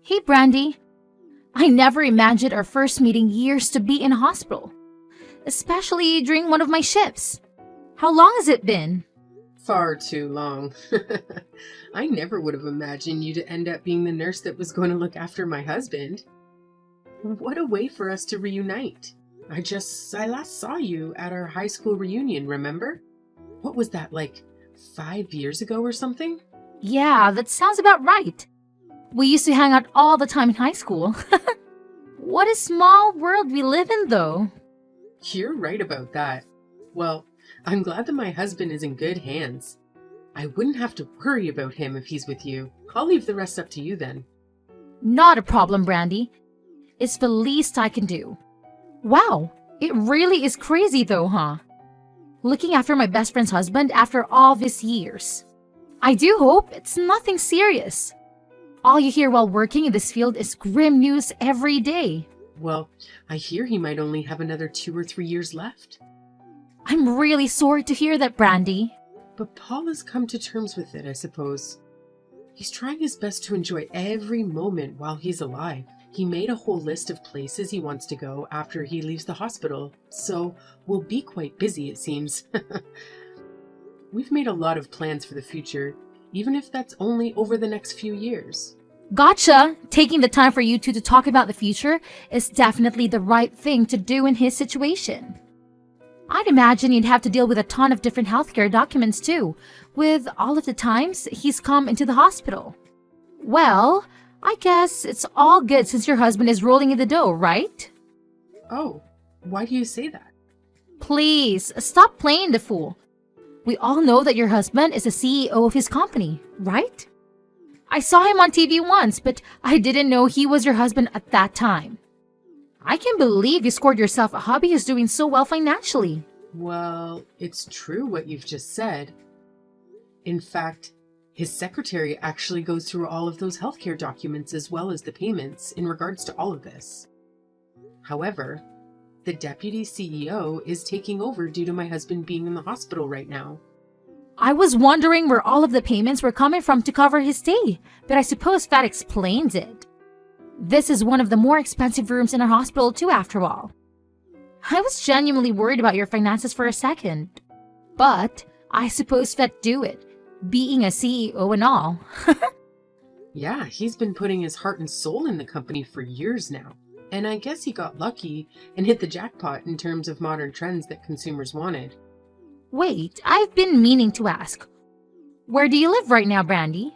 Hey, Brandy. I never imagined our first meeting years to be in hospital, especially during one of my shifts. How long has it been? Far too long. I never would have imagined you to end up being the nurse that was going to look after my husband. What a way for us to reunite. I last saw you at our high school reunion, remember? What was that, like 5 years ago or something? Yeah, that sounds about right. We used to hang out all the time in high school. What a small world we live in, though. You're right about that. Well, I'm glad that my husband is in good hands. I wouldn't have to worry about him if he's with you. I'll leave the rest up to you then. Not a problem, Brandy. It's the least I can do. Wow, it really is crazy though, huh? Looking after my best friend's husband after all these years. I do hope it's nothing serious. All you hear while working in this field is grim news every day. Well, I hear he might only have another 2 or 3 years left. I'm really sorry to hear that, Brandy. But Paul has come to terms with it, I suppose. He's trying his best to enjoy every moment while he's alive. He made a whole list of places he wants to go after he leaves the hospital, so we'll be quite busy, it seems. We've made a lot of plans for the future, even if that's only over the next few years. Gotcha! Taking the time for you two to talk about the future is definitely the right thing to do in his situation. I'd imagine you'd have to deal with a ton of different healthcare documents too, with all of the times he's come into the hospital. Well, I guess it's all good since your husband is rolling in the dough, right? Oh, why do you say that? Please, stop playing the fool. We all know that your husband is the CEO of his company, right? I saw him on TV once, but I didn't know he was your husband at that time. I can't believe you scored yourself a hubby who's doing so well financially. Well, it's true what you've just said. In fact, his secretary actually goes through all of those healthcare documents as well as the payments in regards to all of this. However, the deputy CEO is taking over due to my husband being in the hospital right now. I was wondering where all of the payments were coming from to cover his stay, but I suppose that explains it. This is one of the more expensive rooms in our hospital too, after all. I was genuinely worried about your finances for a second. But I suppose that do it, being a CEO and all. Yeah, he's been putting his heart and soul in the company for years now. And I guess he got lucky and hit the jackpot in terms of modern trends that consumers wanted. Wait, I've been meaning to ask. Where do you live right now, Brandy?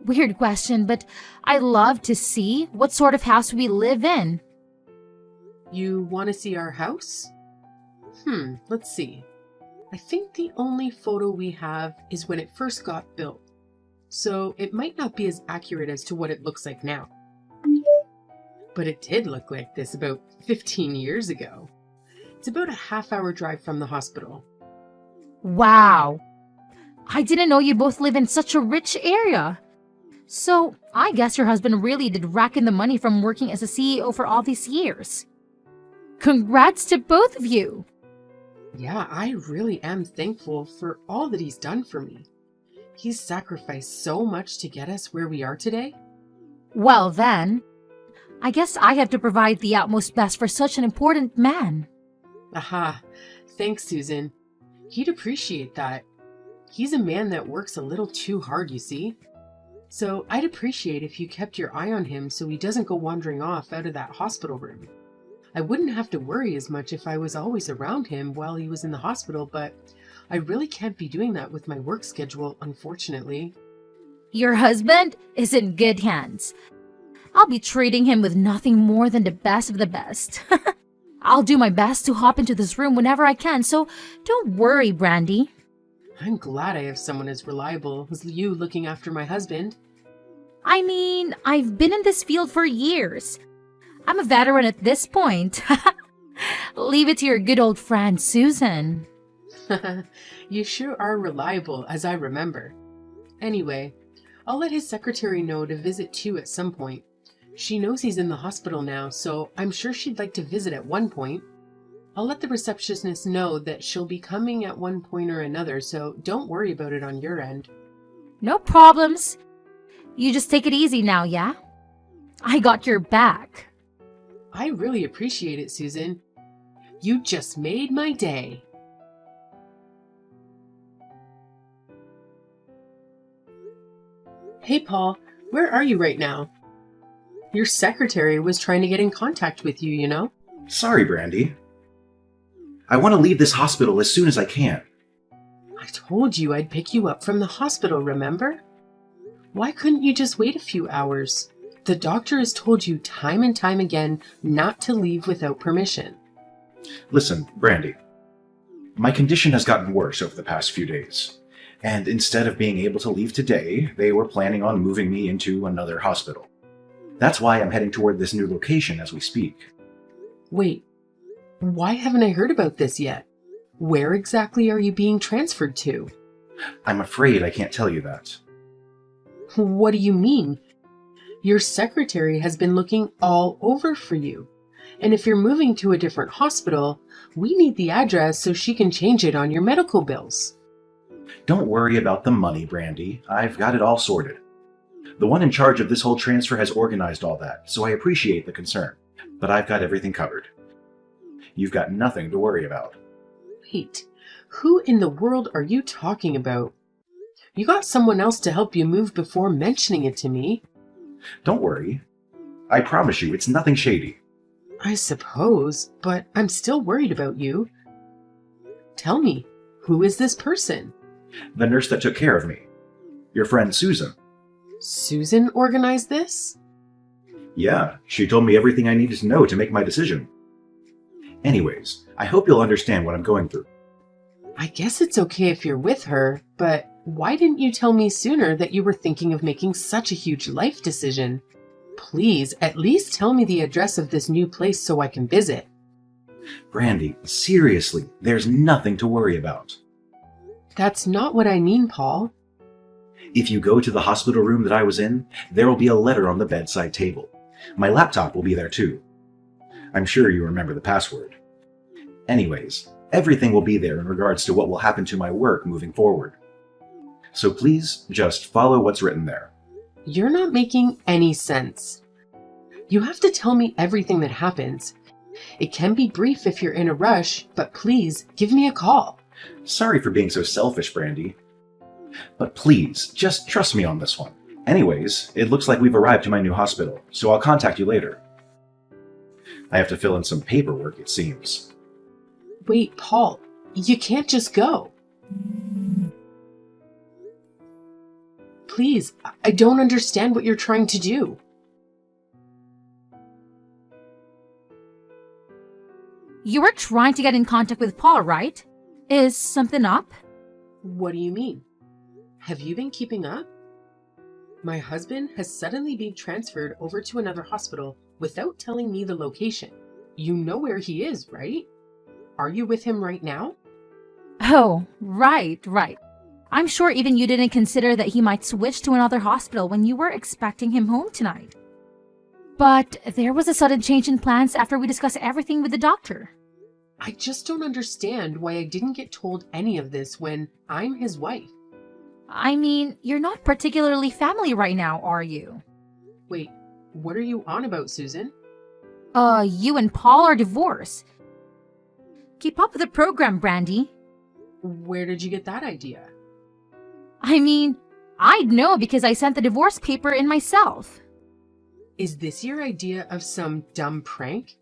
Weird question, but I'd love to see what sort of house we live in. You want to see our house? Let's see. I think the only photo we have is when it first got built, so it might not be as accurate as to what it looks like now. But it did look like this about 15 years ago. It's about a half-hour drive from the hospital. Wow! I didn't know you both live in such a rich area. So, I guess your husband really did rack in the money from working as a CEO for all these years. Congrats to both of you! Yeah, I really am thankful for all that he's done for me. He's sacrificed so much to get us where we are today. Well then, I guess I have to provide the utmost best for such an important man. Aha, thanks, Susan. He'd appreciate that. He's a man that works a little too hard, you see. So I'd appreciate if you kept your eye on him so he doesn't go wandering off out of that hospital room. I wouldn't have to worry as much if I was always around him while he was in the hospital, but I really can't be doing that with my work schedule, unfortunately. Your husband is in good hands. I'll be treating him with nothing more than the best of the best. I'll do my best to hop into this room whenever I can, so don't worry, Brandy. I'm glad I have someone as reliable as you looking after my husband. I mean, I've been in this field for years. I'm a veteran at this point. Leave it to your good old friend, Susan. You sure are reliable, as I remember. Anyway, I'll let his secretary know to visit too at some point. She knows he's in the hospital now, so I'm sure she'd like to visit at one point. I'll let the receptionist know that she'll be coming at one point or another, so don't worry about it on your end. No problems. You just take it easy now, yeah? I got your back. I really appreciate it, Susan. You just made my day. Hey, Paul, where are you right now? Your secretary was trying to get in contact with you, you know? Sorry, Brandy. I want to leave this hospital as soon as I can. I told you I'd pick you up from the hospital, remember? Why couldn't you just wait a few hours? The doctor has told you time and time again not to leave without permission. Listen, Brandy. My condition has gotten worse over the past few days. And instead of being able to leave today, they were planning on moving me into another hospital. That's why I'm heading toward this new location as we speak. Wait, why haven't I heard about this yet? Where exactly are you being transferred to? I'm afraid I can't tell you that. What do you mean? Your secretary has been looking all over for you. And if you're moving to a different hospital, we need the address so she can change it on your medical bills. Don't worry about the money, Brandy. I've got it all sorted. The one in charge of this whole transfer has organized all that, so I appreciate the concern. But I've got everything covered. You've got nothing to worry about. Wait, who in the world are you talking about? You got someone else to help you move before mentioning it to me. Don't worry. I promise you, it's nothing shady. I suppose, but I'm still worried about you. Tell me, who is this person? The nurse that took care of me. Your friend Susan. Susan organized this? Yeah, she told me everything I needed to know to make my decision. Anyways, I hope you'll understand what I'm going through. I guess it's okay if you're with her, but why didn't you tell me sooner that you were thinking of making such a huge life decision? Please, at least tell me the address of this new place so I can visit. Brandy, seriously, there's nothing to worry about. That's not what I mean, Paul. If you go to the hospital room that I was in, there will be a letter on the bedside table. My laptop will be there too. I'm sure you remember the password. Anyways, everything will be there in regards to what will happen to my work moving forward. So please, just follow what's written there. You're not making any sense. You have to tell me everything that happens. It can be brief if you're in a rush, but please give me a call. Sorry for being so selfish, Brandy. But please, just trust me on this one. Anyways, it looks like we've arrived to my new hospital, so I'll contact you later. I have to fill in some paperwork, it seems. Wait, Paul, you can't just go. Please, I don't understand what you're trying to do. You were trying to get in contact with Paul, right? Is something up? What do you mean? Have you been keeping up? My husband has suddenly been transferred over to another hospital without telling me the location. You know where he is, right? Are you with him right now? Oh, right. I'm sure even you didn't consider that he might switch to another hospital when you were expecting him home tonight. But there was a sudden change in plans after we discussed everything with the doctor. I just don't understand why I didn't get told any of this when I'm his wife. I mean, you're not particularly family right now, are you? Wait, what are you on about, Susan? You and Paul are divorced. Keep up with the program, Brandy. Where did you get that idea? I mean, I'd know because I sent the divorce paper in myself. Is this your idea of some dumb prank?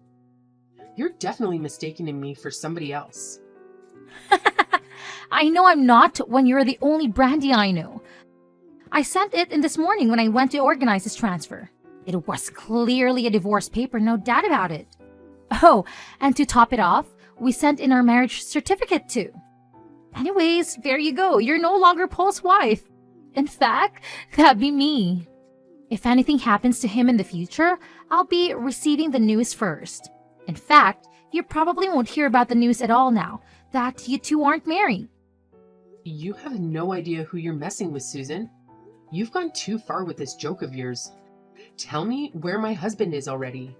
You're definitely mistaking me for somebody else. I know I'm not when you're the only Brandy I know. I sent it in this morning when I went to organize this transfer. It was clearly a divorce paper, no doubt about it. Oh, and to top it off, we sent in our marriage certificate too. Anyways, there you go. You're no longer Paul's wife. In fact, that'd be me. If anything happens to him in the future, I'll be receiving the news first. In fact, you probably won't hear about the news at all now that you two aren't married. You have no idea who you're messing with, Susan. You've gone too far with this joke of yours. Tell me where my husband is already.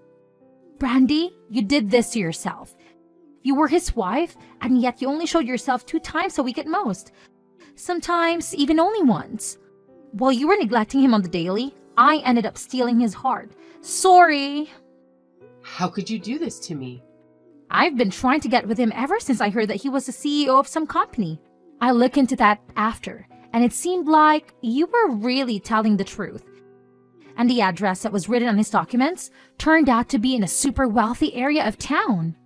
Brandy, you did this to yourself. You were his wife, and yet you only showed yourself 2 times a week at most. Sometimes even only once. While you were neglecting him on the daily, I ended up stealing his heart. Sorry. How could you do this to me? I've been trying to get with him ever since I heard that he was the CEO of some company. I looked into that after, and it seemed like you were really telling the truth. And the address that was written on his documents turned out to be in a super wealthy area of town.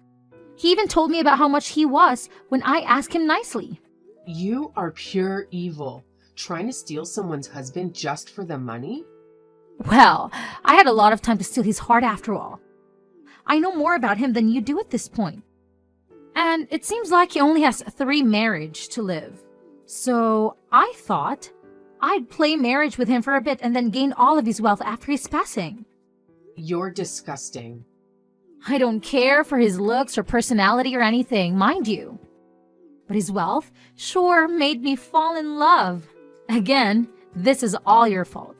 He even told me about how much he was when I asked him nicely. You are pure evil, trying to steal someone's husband just for the money? Well, I had a lot of time to steal his heart after all. I know more about him than you do at this point. And it seems like he only has 3 marriages to live. So I thought I'd play marriage with him for a bit and then gain all of his wealth after his passing. You're disgusting. I don't care for his looks or personality or anything, mind you. But his wealth sure made me fall in love. Again, this is all your fault.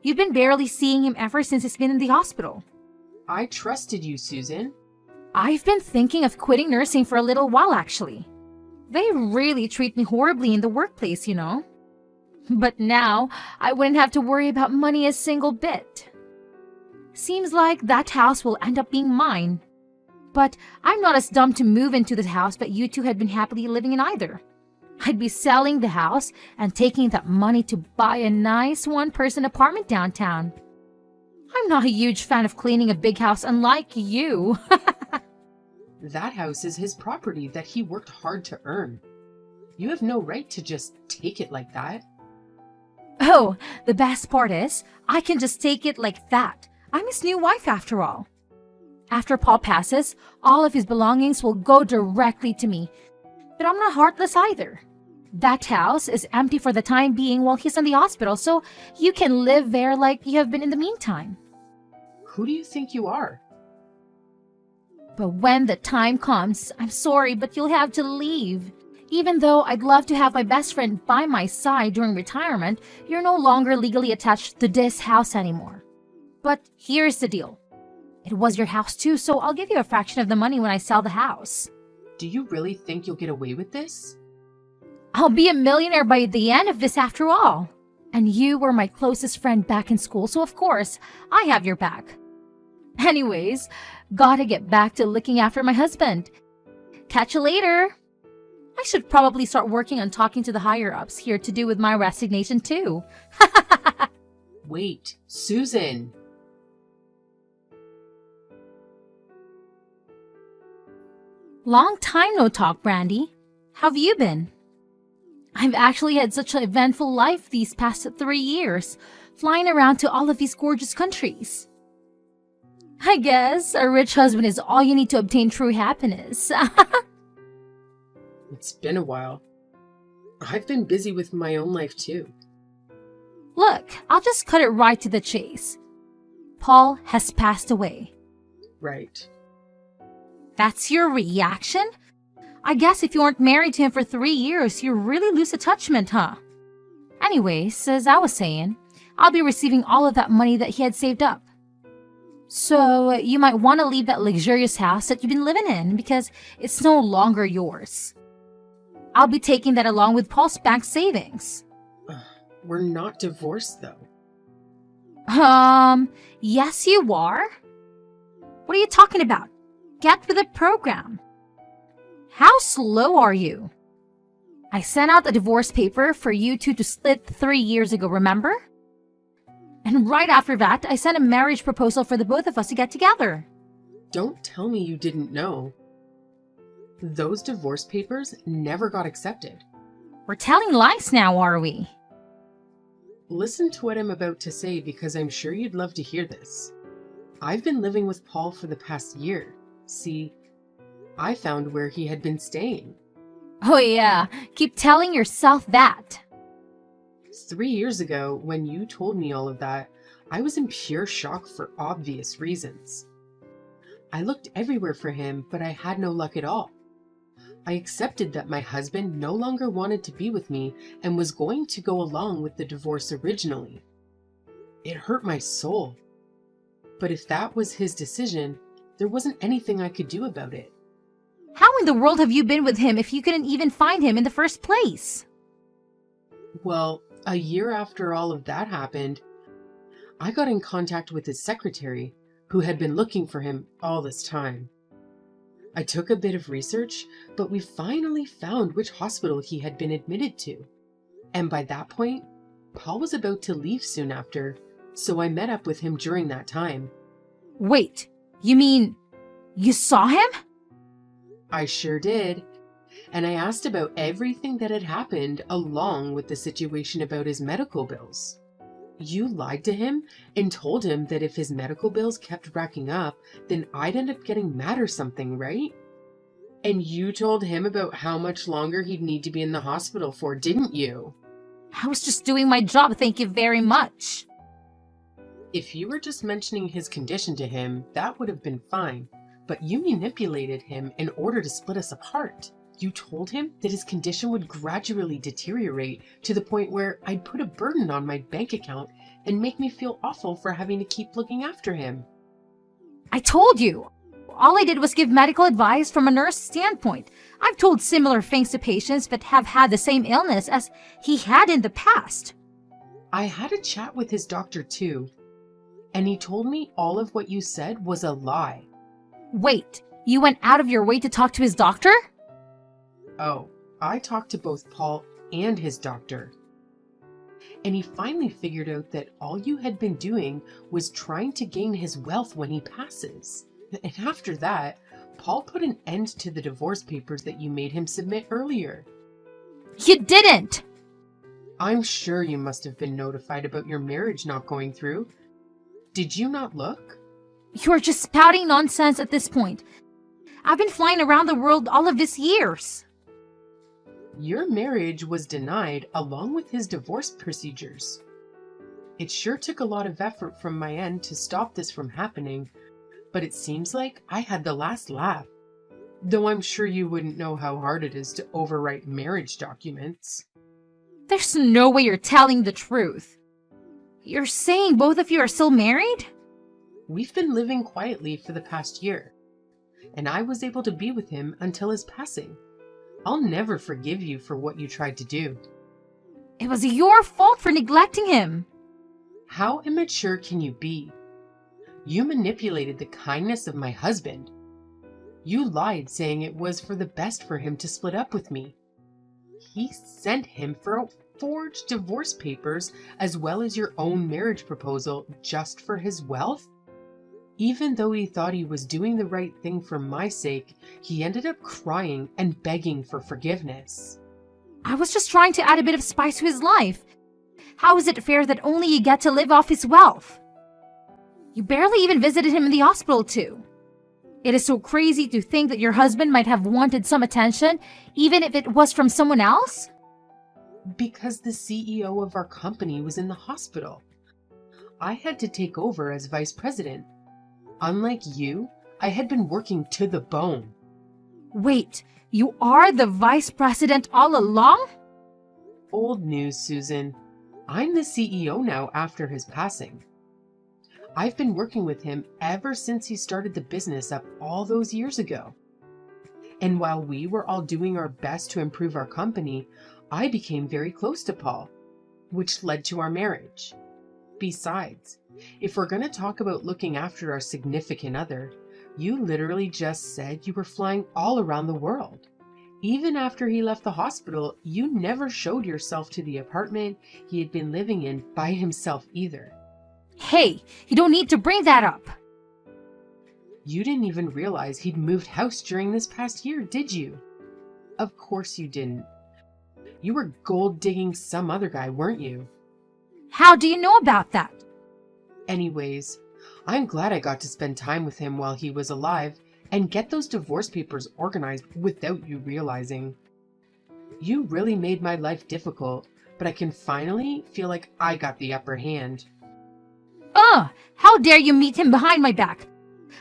You've been barely seeing him ever since he's been in the hospital. I trusted you, Susan. I've been thinking of quitting nursing for a little while, actually. They really treat me horribly in the workplace, you know. But now, I wouldn't have to worry about money a single bit. Seems like that house will end up being mine. But I'm not as dumb to move into the house that you two had been happily living in either. I'd be selling the house and taking that money to buy a nice one-person apartment downtown. I'm not a huge fan of cleaning a big house, unlike you. That house is his property that he worked hard to earn. You have no right to just take it like that. Oh, the best part is, I can just take it like that. I'm his new wife after all. After Paul passes, all of his belongings will go directly to me. But I'm not heartless either. That house is empty for the time being while he's in the hospital, so you can live there like you have been in the meantime. Who do you think you are? But when the time comes, I'm sorry, but you'll have to leave. Even though I'd love to have my best friend by my side during retirement, you're no longer legally attached to this house anymore. But here's the deal. It was your house too, so I'll give you a fraction of the money when I sell the house. Do you really think you'll get away with this? I'll be a millionaire by the end of this after all. And you were my closest friend back in school, so of course, I have your back. Anyways, gotta get back to looking after my husband. Catch you later. I should probably start working on talking to the higher-ups here to do with my resignation too. Wait, Susan! Long time no talk, Brandy. How have you been? I've actually had such an eventful life these past 3 years, flying around to all of these gorgeous countries. I guess a rich husband is all you need to obtain true happiness. It's been a while. I've been busy with my own life too. Look, I'll just cut it right to the chase. Paul has passed away. Right. That's your reaction? I guess if you weren't married to him for 3 years, you really lose attachment, huh? Anyways, as I was saying, I'll be receiving all of that money that he had saved up. So you might want to leave that luxurious house that you've been living in because it's no longer yours. I'll be taking that along with Paul's bank savings. We're not divorced though. Yes you are. What are you talking about? Get with the program. How slow are you? I sent out a divorce paper for you two to split 3 years ago, remember? And right after that, I sent a marriage proposal for the both of us to get together. Don't tell me you didn't know. Those divorce papers never got accepted. We're telling lies now, are we? Listen to what I'm about to say because I'm sure you'd love to hear this. I've been living with Paul for the past year. See, I found where he had been staying. Oh yeah, keep telling yourself that. 3 years ago, when you told me all of that, I was in pure shock for obvious reasons. I looked everywhere for him, but I had no luck at all. I accepted that my husband no longer wanted to be with me and was going to go along with the divorce originally. It hurt my soul. But if that was his decision, there wasn't anything I could do about it. How in the world have you been with him if you couldn't even find him in the first place? Well, a year after all of that happened, I got in contact with his secretary, who had been looking for him all this time. I took a bit of research, but we finally found which hospital he had been admitted to. And by that point, Paul was about to leave soon after, so I met up with him during that time. Wait, you mean you saw him? I sure did. And I asked about everything that had happened along with the situation about his medical bills. You lied to him and told him that if his medical bills kept racking up, then I'd end up getting mad or something, right? And you told him about how much longer he'd need to be in the hospital for, didn't you? I was just doing my job, thank you very much. If you were just mentioning his condition to him, that would have been fine. But you manipulated him in order to split us apart. You told him that his condition would gradually deteriorate to the point where I'd put a burden on my bank account and make me feel awful for having to keep looking after him. I told you. All I did was give medical advice from a nurse standpoint. I've told similar things to patients that have had the same illness as he had in the past. I had a chat with his doctor too, and he told me all of what you said was a lie. Wait, you went out of your way to talk to his doctor? Oh, I talked to both Paul and his doctor. And he finally figured out that all you had been doing was trying to gain his wealth when he passes. And after that, Paul put an end to the divorce papers that you made him submit earlier. You didn't! I'm sure you must have been notified about your marriage not going through. Did you not look? You're just spouting nonsense at this point. I've been flying around the world all of these years. Your marriage was denied along with his divorce procedures. It sure took a lot of effort from my end to stop this from happening, but it seems like I had the last laugh. Though I'm sure you wouldn't know how hard it is to overwrite marriage documents. There's no way you're telling the truth. You're saying both of you are still married? We've been living quietly for the past year, and I was able to be with him until his passing. I'll never forgive you for what you tried to do. It was your fault for neglecting him. How immature can you be? You manipulated the kindness of my husband. You lied saying it was for the best for him to split up with me. He sent him for forged divorce papers as well as your own marriage proposal just for his wealth? Even though he thought he was doing the right thing for my sake, he ended up crying and begging for forgiveness. I was just trying to add a bit of spice to his life. How is it fair that only you get to live off his wealth? You barely even visited him in the hospital too. It is so crazy to think that your husband might have wanted some attention, even if it was from someone else. Because the CEO of our company was in the hospital. I had to take over as vice president. Unlike you, I had been working to the bone. Wait, you are the vice president all along? Old news, Susan. I'm the CEO now after his passing. I've been working with him ever since he started the business up all those years ago. And while we were all doing our best to improve our company, I became very close to Paul, which led to our marriage. Besides, if we're going to talk about looking after our significant other, you literally just said you were flying all around the world. Even after he left the hospital, you never showed yourself to the apartment he had been living in by himself either. Hey, you don't need to bring that up. You didn't even realize he'd moved house during this past year, did you? Of course you didn't. You were gold digging some other guy, weren't you? How do you know about that? Anyways, I'm glad I got to spend time with him while he was alive and get those divorce papers organized without you realizing. You really made my life difficult, but I can finally feel like I got the upper hand. How dare you meet him behind my back?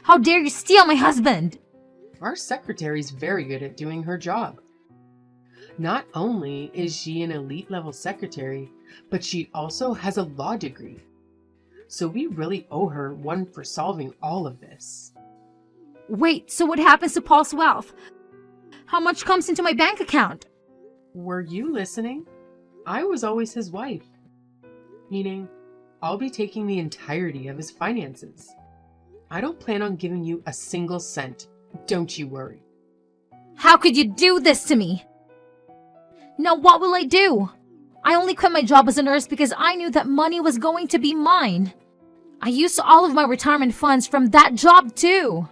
How dare you steal my husband? Our secretary's very good at doing her job. Not only is she an elite level secretary, but she also has a law degree. So we really owe her one for solving all of this. Wait, so what happens to Paul's wealth? How much comes into my bank account? Were you listening? I was always his wife. Meaning, I'll be taking the entirety of his finances. I don't plan on giving you a single cent. Don't you worry. How could you do this to me? Now what will I do? I only quit my job as a nurse because I knew that money was going to be mine. I used all of my retirement funds from that job too.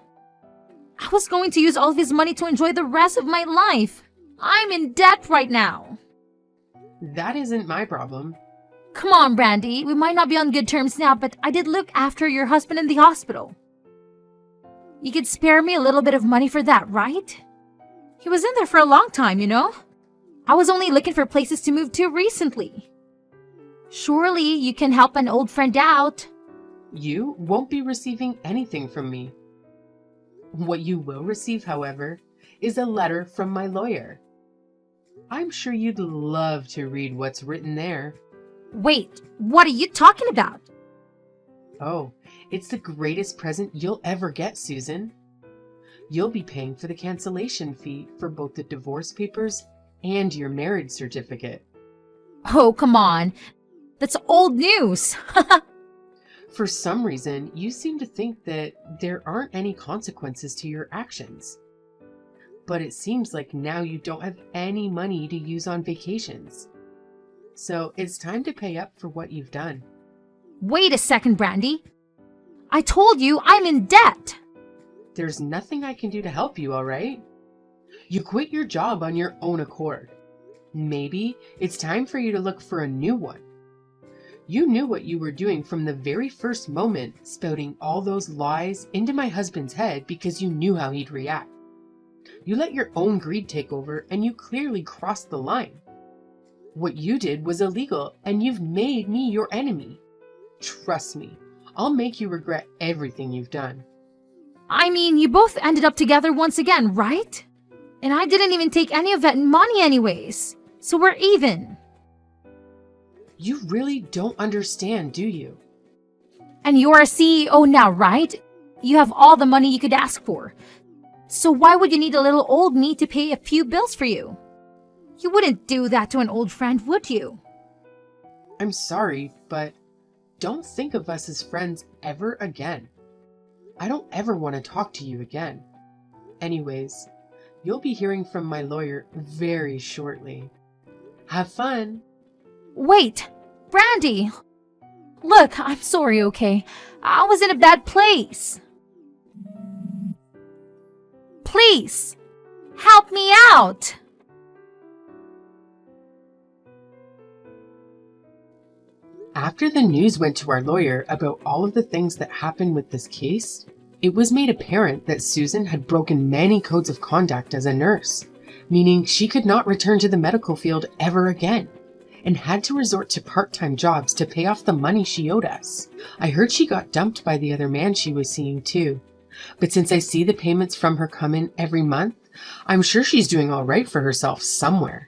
I was going to use all of his money to enjoy the rest of my life. I'm in debt right now. That isn't my problem. Come on, Brandy. We might not be on good terms now, but I did look after your husband in the hospital. You could spare me a little bit of money for that, right? He was in there for a long time, you know? I was only looking for places to move to recently. Surely you can help an old friend out. You won't be receiving anything from me. What you will receive, however, is a letter from my lawyer. I'm sure you'd love to read what's written there. Wait, what are you talking about? Oh, it's the greatest present you'll ever get, Susan. You'll be paying for the cancellation fee for both the divorce papers and your marriage certificate. Oh, come on. That's old news. For some reason, you seem to think that there aren't any consequences to your actions. But it seems like now you don't have any money to use on vacations. So it's time to pay up for what you've done. Wait a second, Brandy. I told you I'm in debt. There's nothing I can do to help you, all right? You quit your job on your own accord. Maybe it's time for you to look for a new one. You knew what you were doing from the very first moment, spouting all those lies into my husband's head because you knew how he'd react. You let your own greed take over and you clearly crossed the line. What you did was illegal and you've made me your enemy. Trust me, I'll make you regret everything you've done. I mean, you both ended up together once again, right? And I didn't even take any of that money anyways. So we're even. You really don't understand, do you? And you're a CEO now, right? You have all the money you could ask for. So why would you need a little old me to pay a few bills for you? You wouldn't do that to an old friend, would you? I'm sorry, but don't think of us as friends ever again. I don't ever want to talk to you again. Anyways, you'll be hearing from my lawyer very shortly. Have fun! Wait, Brandy! Look, I'm sorry, okay? I was in a bad place. Please, help me out! After the news went to our lawyer about all of the things that happened with this case, it was made apparent that Susan had broken many codes of conduct as a nurse, meaning she could not return to the medical field ever again, and had to resort to part-time jobs to pay off the money she owed us. I heard she got dumped by the other man she was seeing too, but since I see the payments from her come in every month, I'm sure she's doing all right for herself somewhere.